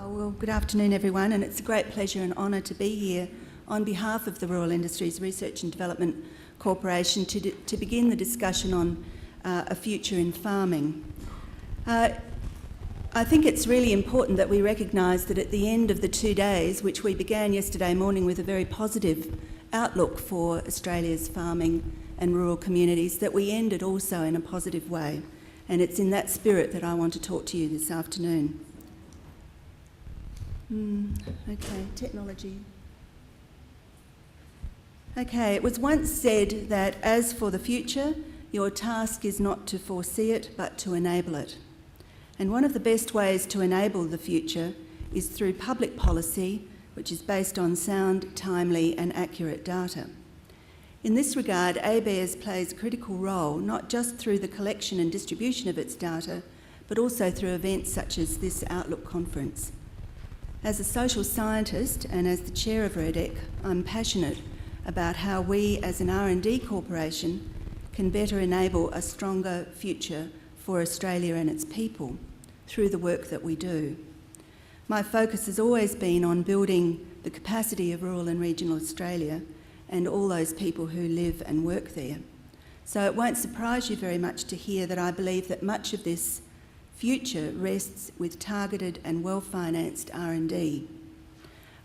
Well, good afternoon everyone, and it's a great pleasure and honour to be here on behalf of the Rural Industries Research and Development Corporation to begin the discussion on a future in farming. I think it's really important that we recognise that at the end of the 2 days, which we began yesterday morning with a very positive outlook for Australia's farming and rural communities, that we ended also in a positive way. And it's in that spirit that I want to talk to you this afternoon. Okay, technology. Okay, it was once said that as for the future, your task is not to foresee it, but to enable it. And one of the best ways to enable the future is through public policy, which is based on sound, timely and accurate data. In this regard, ABARES plays a critical role, not just through the collection and distribution of its data, but also through events such as this Outlook conference. As a social scientist and as the chair of REDEC, I'm passionate about how we as an R&D corporation can better enable a stronger future for Australia and its people through the work that we do. My focus has always been on building the capacity of rural and regional Australia and all those people who live and work there. So it won't surprise you very much to hear that I believe that much of this future rests with targeted and well-financed R&D.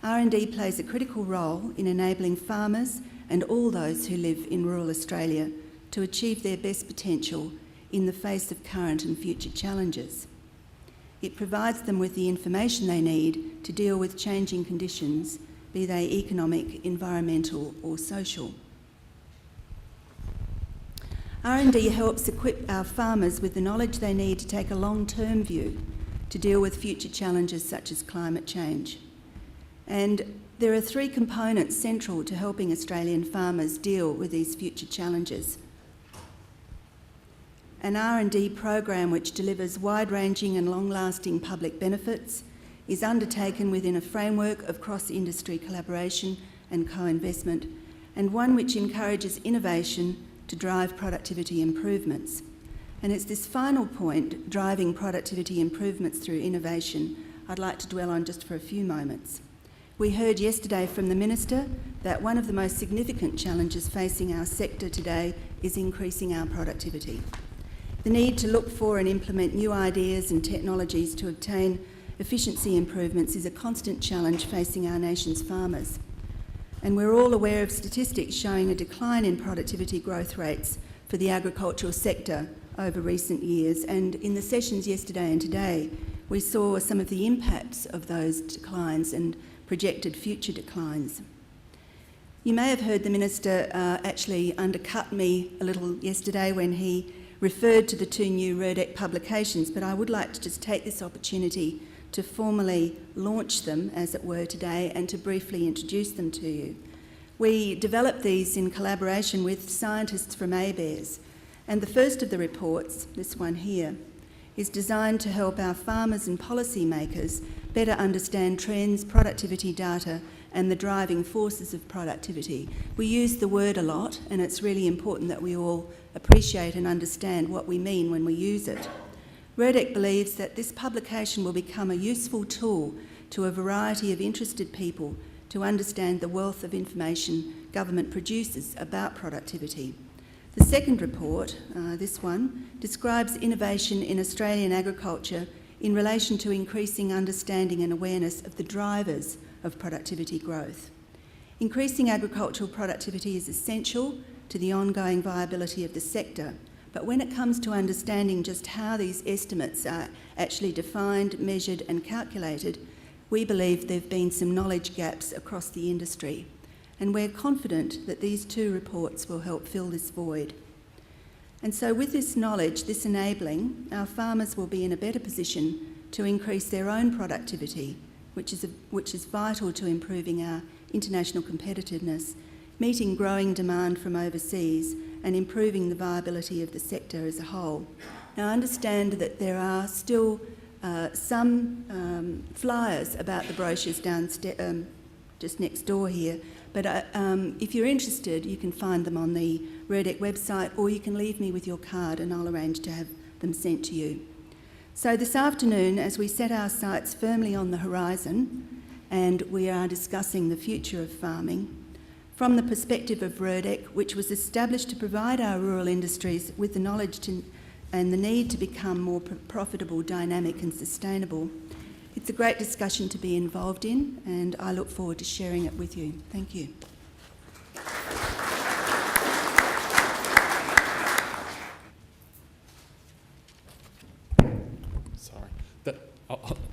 R&D plays a critical role in enabling farmers and all those who live in rural Australia to achieve their best potential in the face of current and future challenges. It provides them with the information they need to deal with changing conditions, be they economic, environmental or social. R&D helps equip our farmers with the knowledge they need to take a long-term view to deal with future challenges such as climate change. And there are 3 components central to helping Australian farmers deal with these future challenges. An R&D program which delivers wide-ranging and long-lasting public benefits is undertaken within a framework of cross-industry collaboration and co-investment, and one which encourages innovation to drive productivity improvements. And it's this final point, driving productivity improvements through innovation, I'd like to dwell on just for a few moments. We heard yesterday from the Minister that one of the most significant challenges facing our sector today is increasing our productivity. The need to look for and implement new ideas and technologies to obtain efficiency improvements is a constant challenge facing our nation's farmers. And we're all aware of statistics showing a decline in productivity growth rates for the agricultural sector over recent years. And in the sessions yesterday and today, we saw some of the impacts of those declines and projected future declines. You may have heard the Minister actually undercut me a little yesterday when he referred to the 2 new REDEC publications, but I would like to just take this opportunity to formally launch them, as it were, today and to briefly introduce them to you. We developed these in collaboration with scientists from ABARES, and the first of the reports, this one here, is designed to help our farmers and policy makers better understand trends, productivity data and the driving forces of productivity. We use the word a lot, and it's really important that we all appreciate and understand what we mean when we use it. REDEC believes that this publication will become a useful tool to a variety of interested people to understand the wealth of information government produces about productivity. The second report, this one, describes innovation in Australian agriculture in relation to increasing understanding and awareness of the drivers of productivity growth. Increasing agricultural productivity is essential to the ongoing viability of the sector, but when it comes to understanding just how these estimates are actually defined, measured and calculated, we believe there have been some knowledge gaps across the industry, and we're confident that these 2 reports will help fill this void. And so with this knowledge, this enabling, our farmers will be in a better position to increase their own productivity, which is vital to improving our international competitiveness, meeting growing demand from overseas and improving the viability of the sector as a whole. Now, I understand that there are still some flyers about the brochures downstairs, just next door here, but if you're interested, you can find them on the REDEC website, or you can leave me with your card and I'll arrange to have them sent to you. So this afternoon, as we set our sights firmly on the horizon and we are discussing the future of farming, from the perspective of RERDEC, which was established to provide our rural industries with the knowledge and the need to become more profitable, dynamic and sustainable, it's a great discussion to be involved in, and I look forward to sharing it with you. Thank you.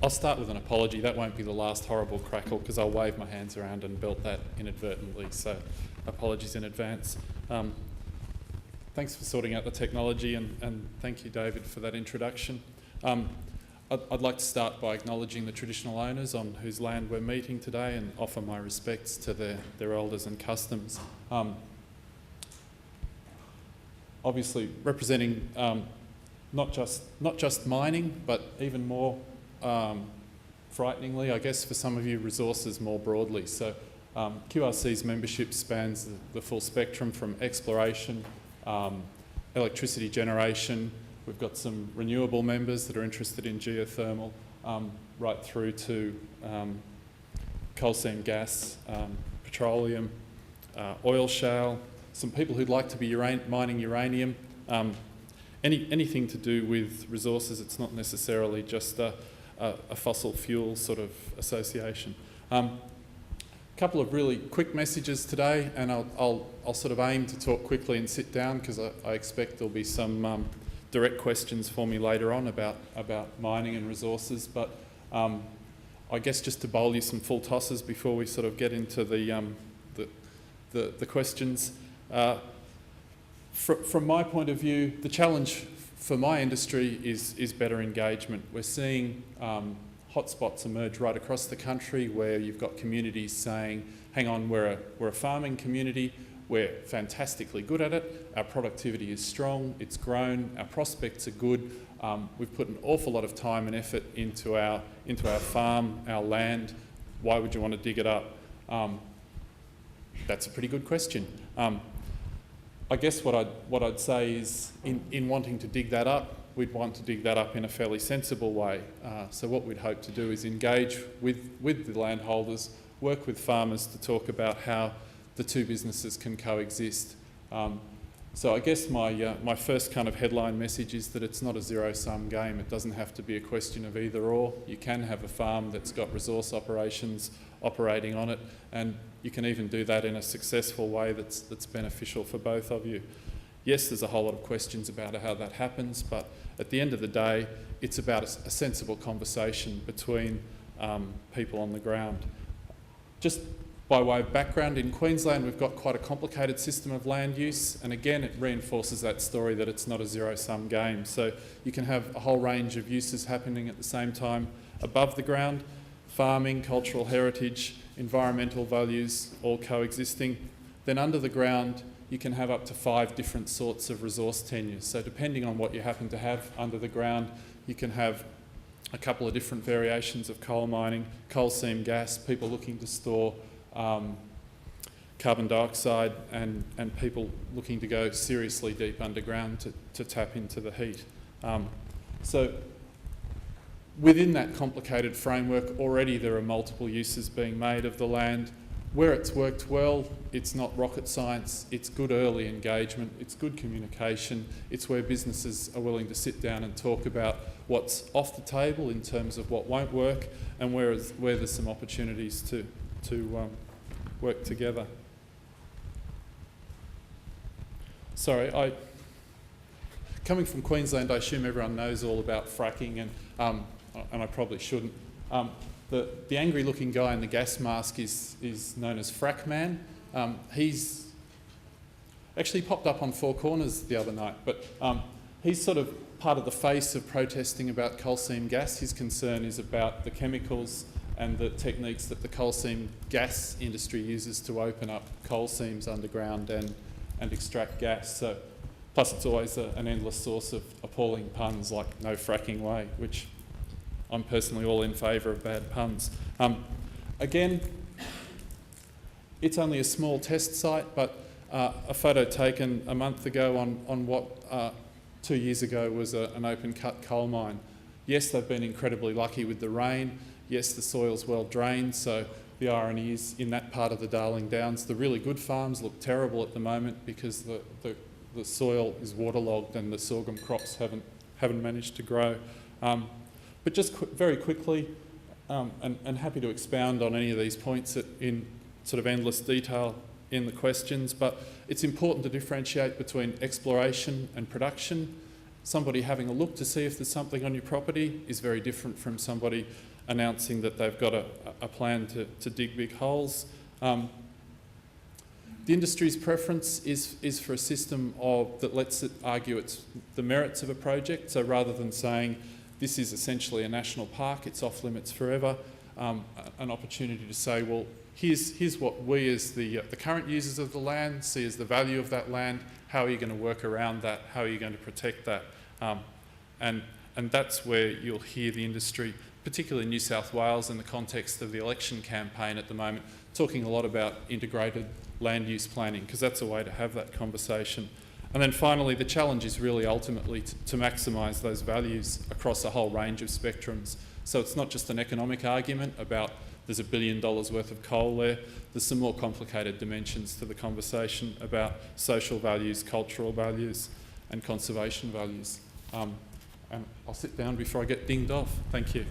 I'll start with an apology. That won't be the last horrible crackle because I'll wave my hands around and belt that inadvertently, so apologies in advance. Thanks for sorting out the technology, and thank you, David, for that introduction. I'd like to start by acknowledging the traditional owners on whose land we're meeting today and offer my respects to their elders and customs. Obviously representing not just mining, but even more frighteningly, I guess, for some of you, resources more broadly. So QRC's membership spans the full spectrum from exploration, electricity generation. We've got some renewable members that are interested in geothermal, right through to coal seam gas, petroleum, oil shale, some people who'd like to be mining uranium, anything to do with resources. It's not necessarily just a fossil fuel sort of association. Couple of really quick messages today, and I'll sort of aim to talk quickly and sit down because I expect there'll be some direct questions for me later on about mining and resources. But I guess just to bowl you some full tosses before we sort of get into the questions. From my point of view, the challenge for my industry is better engagement. We're seeing hotspots emerge right across the country where you've got communities saying, hang on, we're a farming community, we're fantastically good at it, our productivity is strong, it's grown, our prospects are good, we've put an awful lot of time and effort into our farm, our land, why would you want to dig it up? That's a pretty good question. I guess what I'd say is, in wanting to dig that up, we'd want to dig that up in a fairly sensible way. So what we'd hope to do is engage with the landholders, work with farmers to talk about how the two businesses can coexist. So I guess my first kind of headline message is that it's not a zero-sum game. It doesn't have to be a question of either or. You can have a farm that's got resource operations operating on it, and you can even do that in a successful way that's beneficial for both of you. Yes, there's a whole lot of questions about how that happens, but at the end of the day, it's about a sensible conversation between people on the ground. Just by way of background, in Queensland we've got quite a complicated system of land use, and again it reinforces that story that it's not a zero-sum game. So you can have a whole range of uses happening at the same time above the ground: farming, cultural heritage, environmental values, all coexisting. Then under the ground you can have up to 5 different sorts of resource tenures. So depending on what you happen to have under the ground, you can have a couple of different variations of coal mining, coal seam gas, people looking to store carbon dioxide, and people looking to go seriously deep underground to tap into the heat. So within that complicated framework, already there are multiple uses being made of the land. Where it's worked well, it's not rocket science, it's good early engagement, it's good communication, it's where businesses are willing to sit down and talk about what's off the table in terms of what won't work, and where there's some opportunities to work together. Sorry, coming from Queensland, I assume everyone knows all about fracking, and I probably shouldn't. The angry-looking guy in the gas mask is known as Frack Man. He's actually popped up on Four Corners the other night, but he's sort of part of the face of protesting about coal seam gas. His concern is about the chemicals and the techniques that the coal seam gas industry uses to open up coal seams underground and extract gas. So, plus it's always an endless source of appalling puns like "no fracking way," which I'm personally all in favour of bad puns. Again, it's only a small test site, but a photo taken a month ago on what 2 years ago was an open cut coal mine. Yes, they've been incredibly lucky with the rain. Yes, the soil's well drained, so the irony is in that part of the Darling Downs, the really good farms look terrible at the moment because the soil is waterlogged and the sorghum crops haven't managed to grow. But just very quickly, and happy to expound on any of these points in sort of endless detail in the questions, but it's important to differentiate between exploration and production. Somebody having a look to see if there's something on your property is very different from somebody announcing that they've got a plan to dig big holes. The industry's preference is for a system that lets it argue the merits of a project. So rather than saying this is essentially a national park, it's off limits forever, an opportunity to say, well, here's what we as the current users of the land see as the value of that land. How are you going to work around that? How are you going to protect that? And that's where you'll hear the industry, particularly New South Wales in the context of the election campaign at the moment, talking a lot about integrated land use planning, because that's a way to have that conversation. And then finally, the challenge is really ultimately to maximise those values across a whole range of spectrums. So it's not just an economic argument about there's $1 billion worth of coal there. There's some more complicated dimensions to the conversation about social values, cultural values, and conservation values. And I'll sit down before I get dinged off. Thank you.